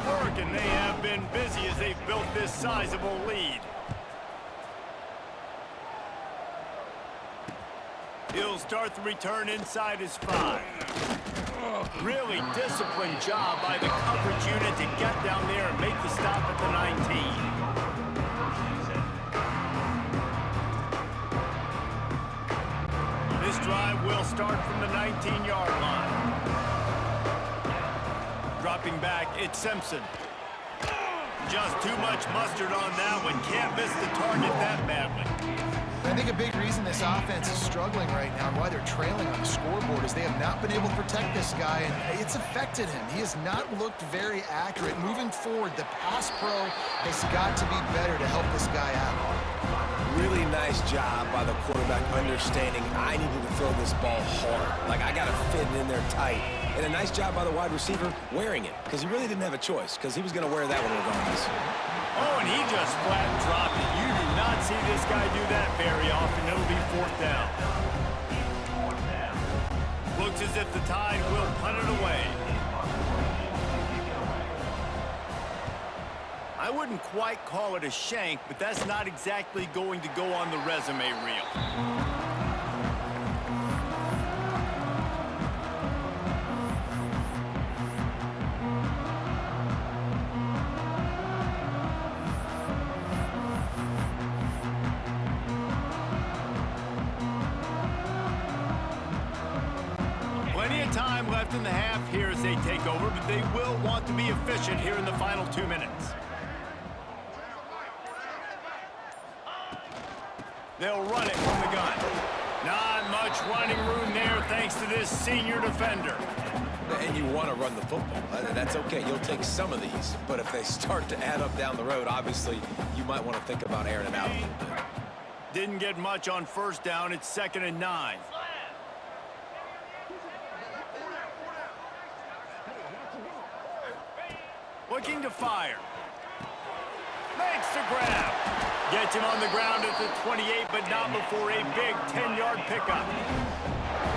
work, and they have been busy as they've built this sizable lead. He'll start the return inside his 5. Really disciplined job by the coverage unit to get down there and make the stop at the 19. This drive will start from the 19-yard line. Dropping back, it's Simpson. Just too much mustard on that one. Can't miss the target that badly. I think a big reason this offense is struggling right now and why they're trailing on the scoreboard is they have not been able to protect this guy, and it's affected him. He has not looked very accurate. Moving forward, the pass pro has got to be better to help this guy out. Really nice job by the quarterback understanding I needed to throw this ball hard. Like, I got to fit it in there tight. And a nice job by the wide receiver wearing it, because he really didn't have a choice, because he was going to wear that one regardless. Oh, and he just flat dropped it. You do not see this guy do that very often. It'll be 4th down. Looks as if the Tide will punt it away. I wouldn't quite call it a shank, but that's not exactly going to go on the resume reel. Plenty of time left in the half here as they take over, but they will want to be efficient here in the final 2 minutes. They'll run it from the gun. Not much running room there thanks to this senior defender. And you want to run the football. That's okay. You'll take some of these. But if they start to add up down the road, obviously, you might want to think about airing it out a little bit. Didn't get much on 1st down. It's 2nd and 9. Looking to fire. Makes the grab. Gets him on the ground at the 28, but not before a big 10-yard pickup.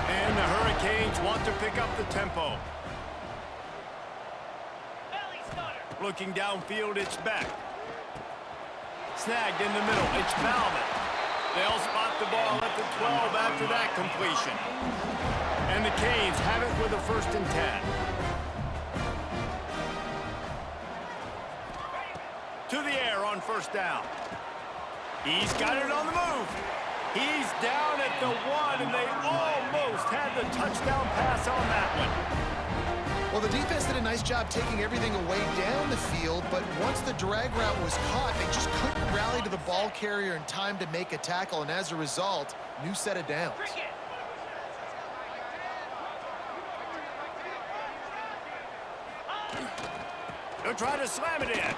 And the Hurricanes want to pick up the tempo. Looking downfield, it's Beck. Snagged in the middle, it's Bauman. They'll spot the ball at the 12 after that completion. And the Canes have it with a 1st and 10. To the air on 1st down. He's got it on the move. He's down at the 1, and they almost had the touchdown pass on that one. Well, the defense did a nice job taking everything away down the field, but once the drag route was caught, they just couldn't rally to the ball carrier in time to make a tackle, and as a result, new set of downs. They'll try to slam it in.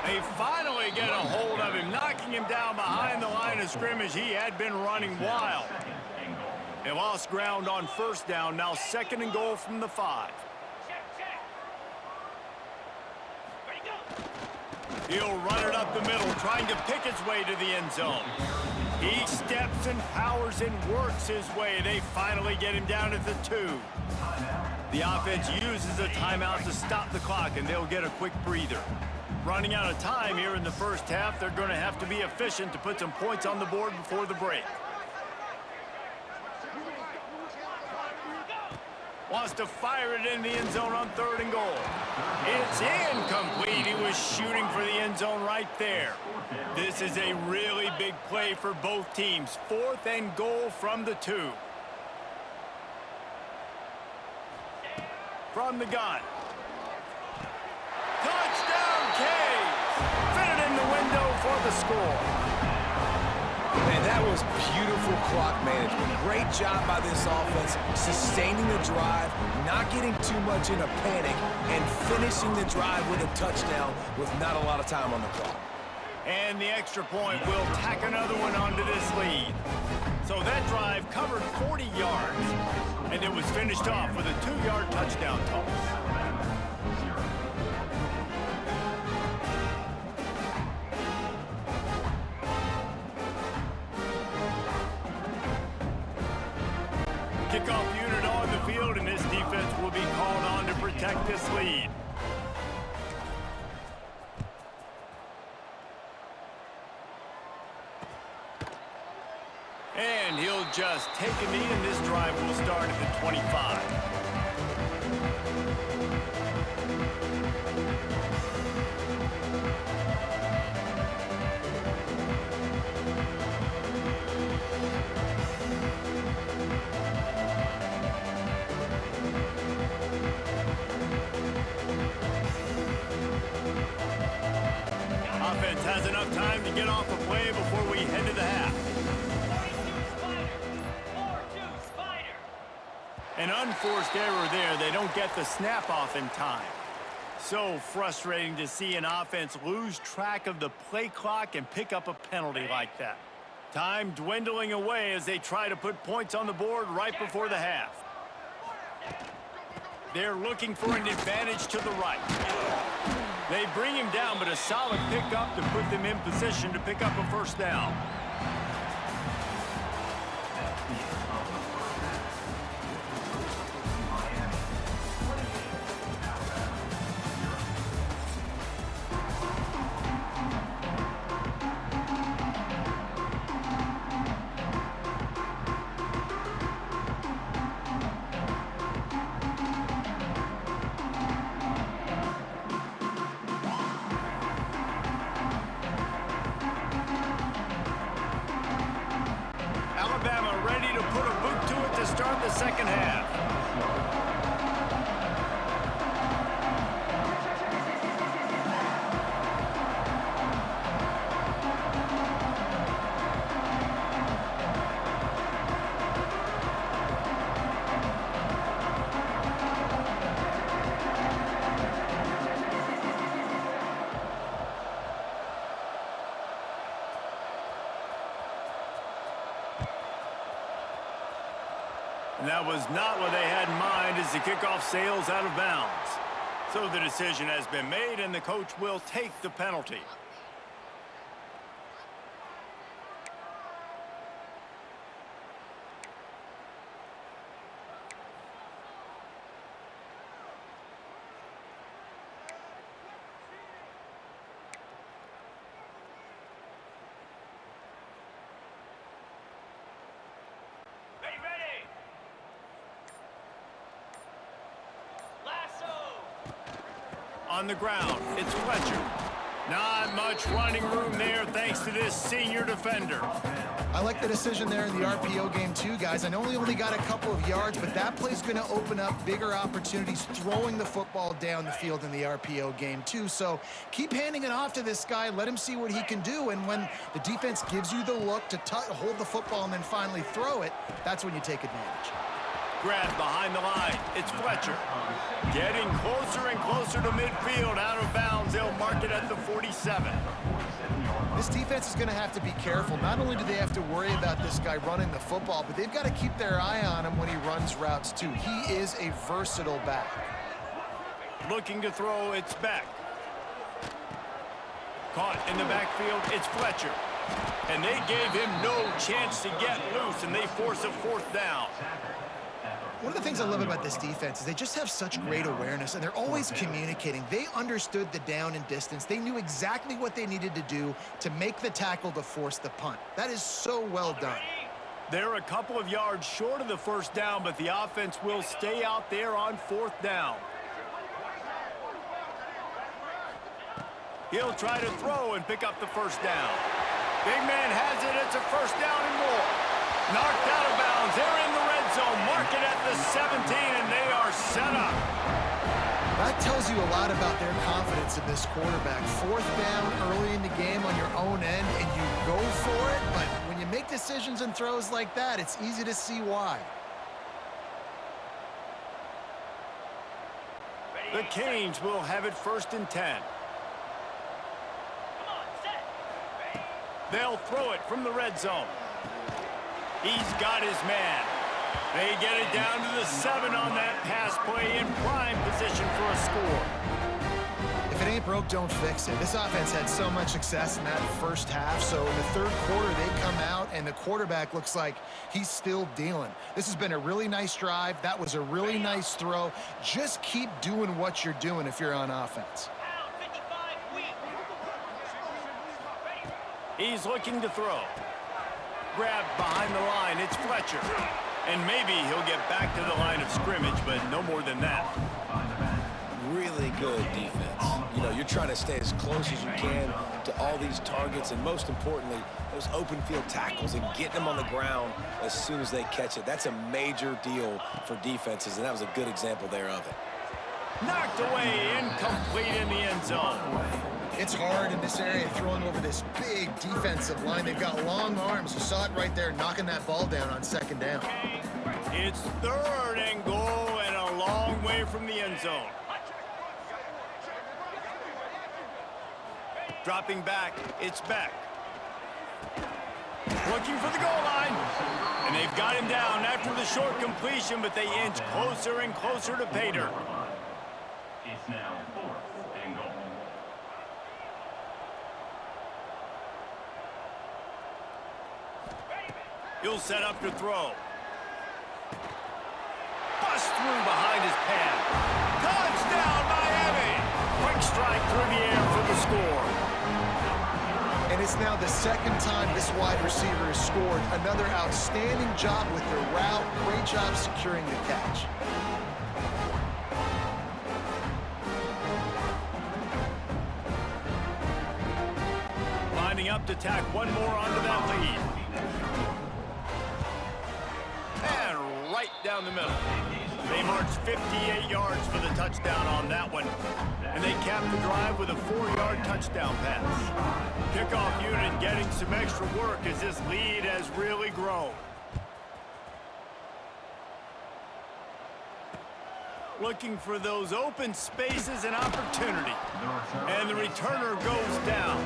They finally get a hold of him, knocking him down behind the line of scrimmage. He had been running wild. They lost ground on 1st down, now 2nd and goal from the 5. He'll run it up the middle, trying to pick his way to the end zone. He steps and powers and works his way. They finally get him down at the 2. The offense uses a timeout to stop the clock, and they'll get a quick breather. Running out of time here in the 1st half, they're going to have to be efficient to put some points on the board before the break. Wants to fire it in the end zone on 3rd and goal. It's incomplete. He was shooting for the end zone right there. This is a really big play for both teams. 4th and goal from the 2. From the gun. Touchdown, Canes! Fit it in the window for the score. Man, that was beautiful clock management. Great job by this offense, sustaining the drive, not getting too much in a panic, and finishing the drive with a touchdown with not a lot of time on the clock. And the extra point will tack another one onto this lead. So that drive covered 40 yards, and it was finished off with a 2-yard touchdown toss. Kickoff unit on the field, and this defense will be called on to protect this lead. just take a knee, and this drive will start at the 25. Offense has enough time to get off a play before we head to the half. An unforced error there. They don't get the snap off in time. So frustrating to see an offense lose track of the play clock and pick up a penalty like that. Time dwindling away as they try to put points on the board right before the half. They're looking for an advantage to the right. They bring him down, but a solid pickup to put them in position to pick up a first down. Alabama ready to put a boot to it to start the second half. And that was not what they had in mind as the kickoff sails out of bounds. So the decision has been made, and the coach will take the penalty. On the ground, it's Fletcher. Not much running room there thanks to this senior defender. I like the decision there in the RPO game too, guys. I know he only got a couple of yards, but that play's going to open up bigger opportunities throwing the football down the field in the RPO game too. So keep handing it off to this guy. Let him see what he can do. And when the defense gives you the look to hold the football and then finally throw it, that's when you take advantage. Grab behind the line. It's Fletcher. Getting closer and closer to midfield. Out of bounds. They'll mark it at the 47. This defense is going to have to be careful. Not only do they have to worry about this guy running the football, but they've got to keep their eye on him when he runs routes too. He is a versatile back. Looking to throw, it's Beck. Caught in the backfield, it's Fletcher. And they gave him no chance to get loose, and they force a fourth down. One of the things I love about this defense is they just have such great awareness, and they're always communicating. They understood the down and distance. They knew exactly what they needed to do to make the tackle to force the punt. That is so well done. They're a couple of yards short of the first down, but the offense will stay out there on fourth down. He'll try to throw and pick up the first down. Big man has it. It's a first down and more. Knocked out of bounds. They're in the red zone. Mark it at the 17, and they are set up. That tells you a lot about their confidence in this quarterback. Fourth down early in the game on your own end, and you go for it. But when you make decisions and throws like that, it's easy to see why. The Canes will have it 1st and 10. They'll throw it from the red zone. He's got his man. They get it down to the 7 on that pass play, in prime position for a score. If it ain't broke, don't fix it. This offense had so much success in that first half, so in the third quarter they come out and the quarterback looks like he's still dealing. This has been a really nice drive. That was a really nice throw. Just keep doing what you're doing if you're on offense. He's looking to throw. grab behind the line. It's Fletcher. And maybe he'll get back to the line of scrimmage, but no more than that. Really good defense. You know, you're trying to stay as close as you can to all these targets, and most importantly, those open field tackles and getting them on the ground as soon as they catch it. That's a major deal for defenses, and that was a good example there of it. Knocked away, incomplete in the end zone. It's hard in this area throwing over this big defensive line. They've got long arms. You saw it right there, knocking that ball down on second down. It's 3rd and goal and a long way from the end zone. Dropping back, it's Beck. Looking for the goal line. And they've got him down after the short completion, but they inch closer and closer to pay dirt. It's now 4th and goal. He'll set up to throw. Bust through behind his pad. Touchdown, Miami! Quick strike through the air for the score. And it's now the second time this wide receiver has scored. Another outstanding job with the route. Great job securing the catch. Lining up to tack one more onto that lead. And right down the middle. They marched 58 yards for the touchdown on that one. And they capped the drive with a 4-yard touchdown pass. Kickoff unit getting some extra work as this lead has really grown. Looking for those open spaces and opportunity. And the returner goes down.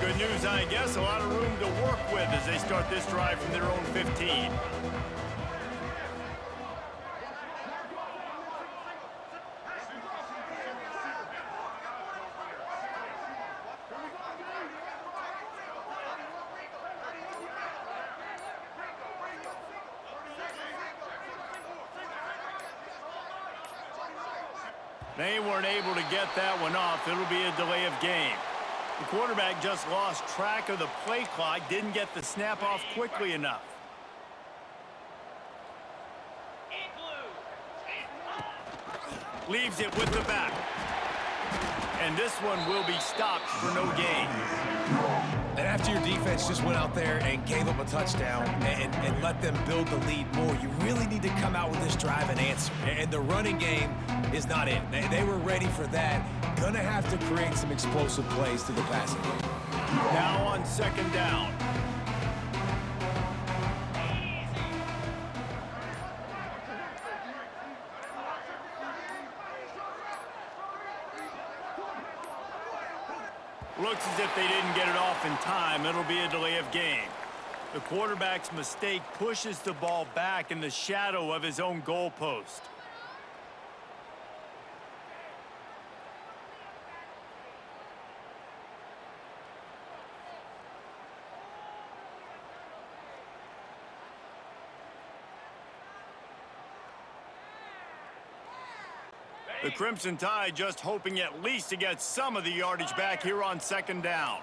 Good news, I guess. A lot of room to work with as they start this drive from their own 15. They weren't able to get that one off. It'll be a delay of game. The quarterback just lost track of the play clock, didn't get the snap off quickly enough. Leaves it with the back. And this one will be stopped for no gain. And after your defense just went out there and gave up a touchdown and let them build the lead more, you really need to come out with this drive and answer. And the running game is not it. They were ready for that. Gonna have to create some explosive plays to the passing game. Now on 2nd down. Looks as if they didn't get it off in time. It'll be a delay of game. The quarterback's mistake pushes the ball back in the shadow of his own goalpost. The Crimson Tide just hoping at least to get some of the yardage back here on 2nd down.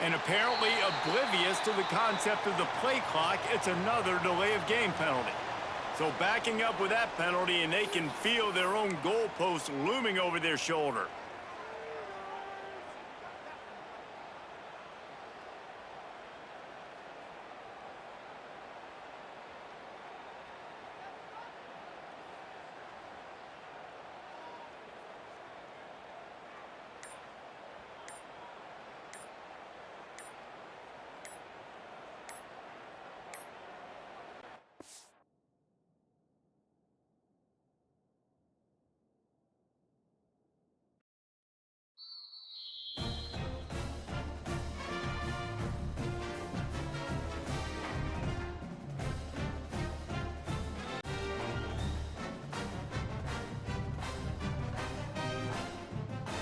And apparently oblivious to the concept of the play clock, it's another delay of game penalty. So backing up with that penalty, and they can feel their own goalpost looming over their shoulder.